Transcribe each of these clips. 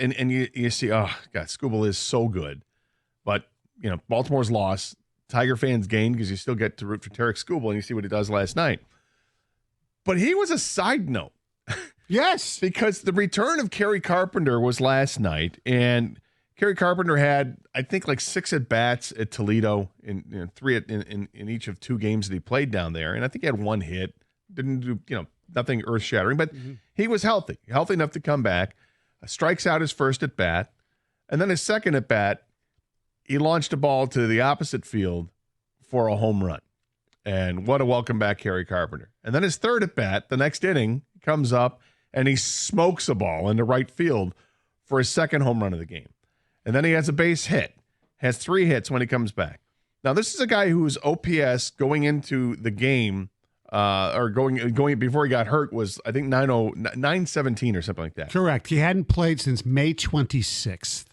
and you see, oh, God, Skubal is so good. But, Baltimore's lost. Tiger fans gain because you still get to root for Tarek Skubal, and you see what he does last night. But he was a side note. Yes. Because the return of Kerry Carpenter was last night, and Kerry Carpenter had, I think, like 6 at-bats at Toledo, in 3 in each of 2 games that he played down there. And I think he had 1 hit. Didn't do, nothing earth-shattering, but he was healthy enough to come back. Strikes out his first at-bat, and then his second at-bat, he launched a ball to the opposite field for a home run. And what a welcome back, Kerry Carpenter. And then his third at-bat, the next inning, comes up, and he smokes a ball into right field for his second home run of the game. And then he has a base hit, has 3 hits when he comes back. Now, this is a guy whose OPS going into the game, or going before he got hurt, was, I think, 917 or something like that. Correct. He hadn't played since May 26th.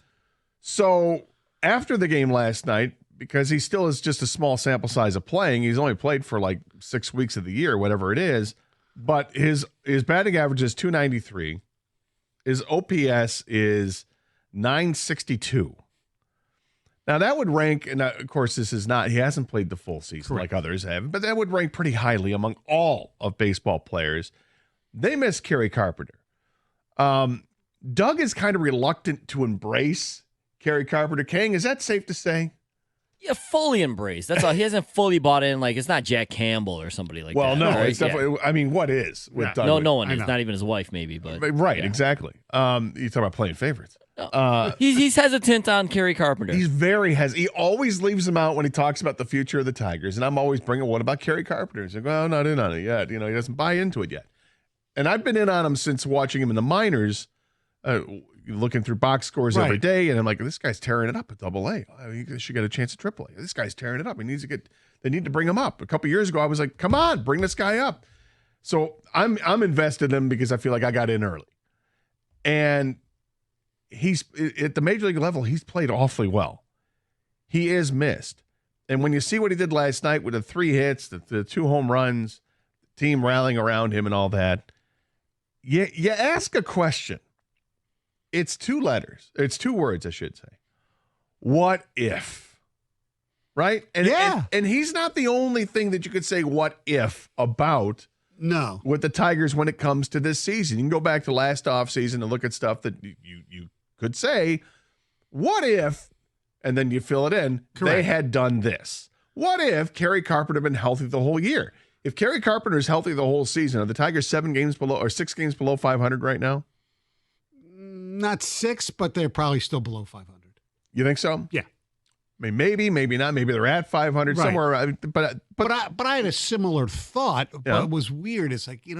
So after the game last night, because he still is just a small sample size of playing, he's only played for like 6 weeks of the year, whatever it is, but his batting average is 293. His OPS is 962. Now that would rank, and of course this is not, he hasn't played the full season like others have, but that would rank pretty highly among all of baseball players. They miss Kerry Carpenter. Doug is kind of reluctant to embrace Kerry Carpenter. Kang, is that safe to say? Yeah, fully embraced. That's all. He hasn't fully bought in. Like, it's not Jack Campbell or somebody like that. Well, no, right? it's definitely. I mean, what is with Doug? No one is. Not even his wife, maybe. But right, exactly. You talk about playing favorites. He's hesitant on Kerry Carpenter. He's very hesitant. He always leaves him out when he talks about the future of the Tigers, and I'm always bringing, what about Kerry Carpenter? He's like, well, not in on it yet. He doesn't buy into it yet. And I've been in on him since watching him in the minors. Looking through box scores every day, and I'm like, this guy's tearing it up at AA. He should get a chance at AAA. This guy's tearing it up. They need to bring him up. A couple years ago, I was like, come on, bring this guy up. So I'm invested in him because I feel like I got in early. And he's at the major league level, he's played awfully well. He is missed. And when you see what he did last night with the 3 hits, the 2 home runs, the team rallying around him and all that, you ask a question. It's 2 letters. It's 2 words, I should say. What if? Right? And he's not the only thing that you could say what if about with the Tigers when it comes to this season. You can go back to last offseason and look at stuff that you could say, what if, and then you fill it in, they had done this. What if Kerry Carpenter had been healthy the whole year? If Kerry Carpenter is healthy the whole season, are the Tigers 7 games below or 6 games below 500 right now? Not 6, but they're probably still below 500. You think so? Yeah. I mean, maybe not. Maybe they're at 500 somewhere. But I had a similar thought. But it was weird. It's like, you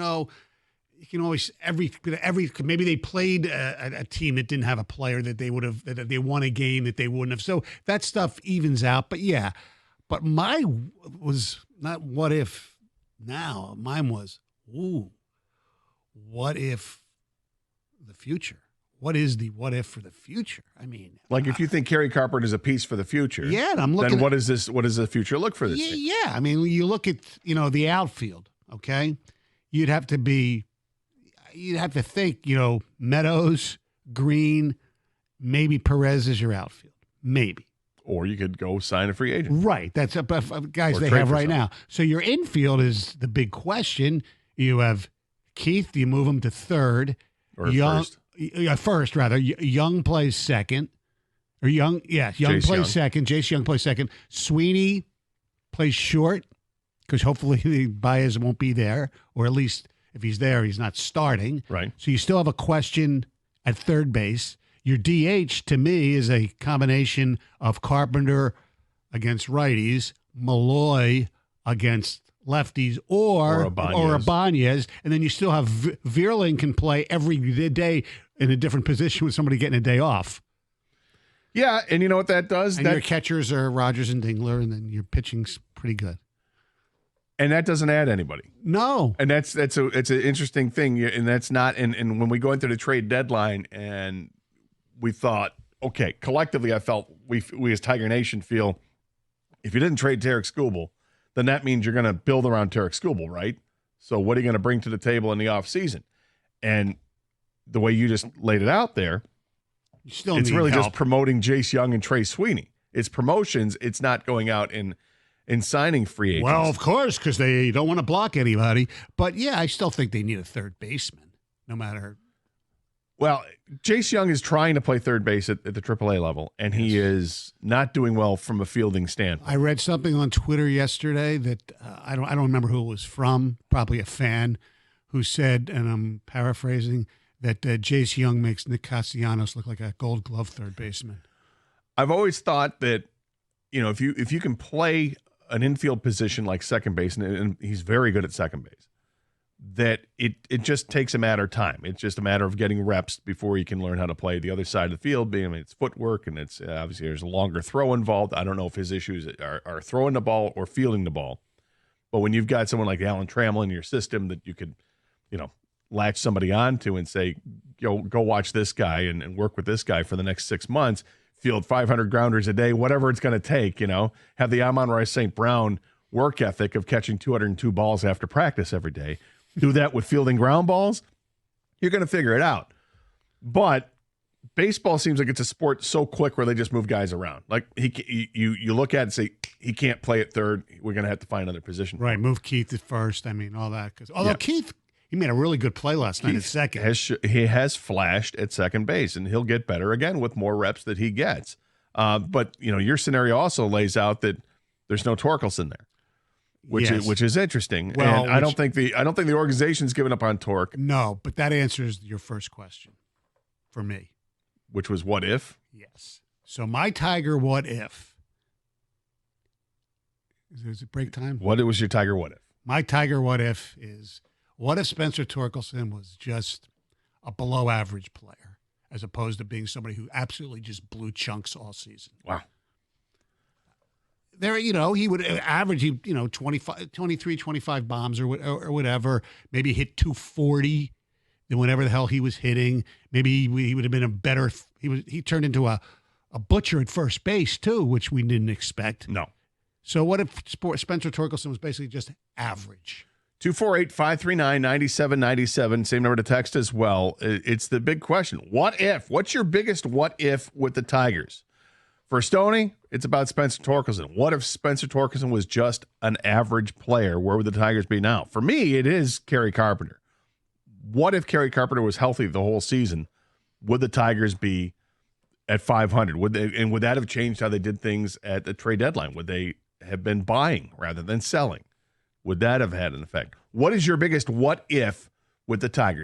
can always maybe they played a team that didn't have a player that they would have, that they won a game that they wouldn't have. So that stuff evens out. But yeah, but mine was not what if now. Mine was, what if the future? What is the what if for the future? I mean, like if you think Kerry Carpenter is a piece for the future, and I'm looking. Then what is this? What does the future look for this team? Yeah. I mean, you look at the outfield. Okay, you'd have to think Meadows, Green, maybe Perez is your outfield, maybe. Or you could go sign a free agent. Right, that's guys they have right now. So your infield is the big question. You have Keith. Do you move him to third or first? First, rather. Young plays second. Or Young plays second. Jace Young plays second. Sweeney plays short because hopefully Baez won't be there, or at least if he's there, he's not starting. Right. So you still have a question at third base. Your DH, to me, is a combination of Carpenter against righties, Malloy against lefties, or Ibanez. And then you still have Vierling can play every day in a different position with somebody getting a day off. Yeah, and you know what that does? And your catchers are Rogers and Dingler, and then your pitching's pretty good. And that doesn't add anybody. No. And it's an interesting thing, and that's not. And when we go into the trade deadline, and we thought, okay, collectively, I felt we as Tiger Nation feel, if you didn't trade Tarek Skubal, then that means you're going to build around Tarek Skubal, right? So what are you going to bring to the table in the offseason? And the way you just laid it out there, You still It's need really help. just promoting Jace Young and Trey Sweeney. It's promotions. It's not going out and signing free agents. Well, of course, because they don't want to block anybody. But, yeah, I still think they need a third baseman, no matter. Well, Jace Young is trying to play third base at the AAA level, and he is not doing well from a fielding standpoint. I read something on Twitter yesterday that I don't remember who it was from, probably a fan, who said, and I'm paraphrasing, that Jace Young makes Nick Castellanos look like a Gold Glove third baseman. I've always thought that, if you can play an infield position like second base, and he's very good at second base, that it just takes a matter of time. It's just a matter of getting reps before you can learn how to play the other side of the field. It's footwork, and it's obviously there's a longer throw involved. I don't know if his issues are throwing the ball or fielding the ball. But when you've got someone like Alan Trammell in your system that you could, latch somebody onto and say, go watch this guy and work with this guy for the next 6 months, field 500 grounders a day, whatever it's going to take, have the Amon-Ra St. Brown work ethic of catching 202 balls after practice every day. Do that with fielding ground balls, you're going to figure it out. But baseball seems like it's a sport so quick where they just move guys around. Like you look at it and say, he can't play at third. We're going to have to find another position. Right, move Keith at first. All that. Although Keith, he made a really good play last night at second. He has flashed at second base, and he'll get better again with more reps that he gets. But your scenario also lays out that there's no Torkelson there, which is interesting. Well, and I don't think the organization's given up on Torque. No, but that answers your first question for me, which was what if? Yes. So my Tiger what if? Is it break time? What was your Tiger what if? My Tiger what if is, what if Spencer Torkelson was just a below average player as opposed to being somebody who absolutely just blew chunks all season? Wow. There, he would average, 25, 23, 25 bombs or whatever. Maybe hit 240 than whatever the hell he was hitting. Maybe he would have been a better. He turned into a butcher at first base too, which we didn't expect. No. So what if Spencer Torkelson was basically just average? 248-539-9797. Same number to text as well. It's the big question. What if? What's your biggest what if with the Tigers? For Stoney, it's about Spencer Torkelson. What if Spencer Torkelson was just an average player? Where would the Tigers be now? For me, it is Kerry Carpenter. What if Kerry Carpenter was healthy the whole season? Would the Tigers be at 500? Would that have changed how they did things at the trade deadline? Would they have been buying rather than selling? Would that have had an effect? What is your biggest what if with the Tigers?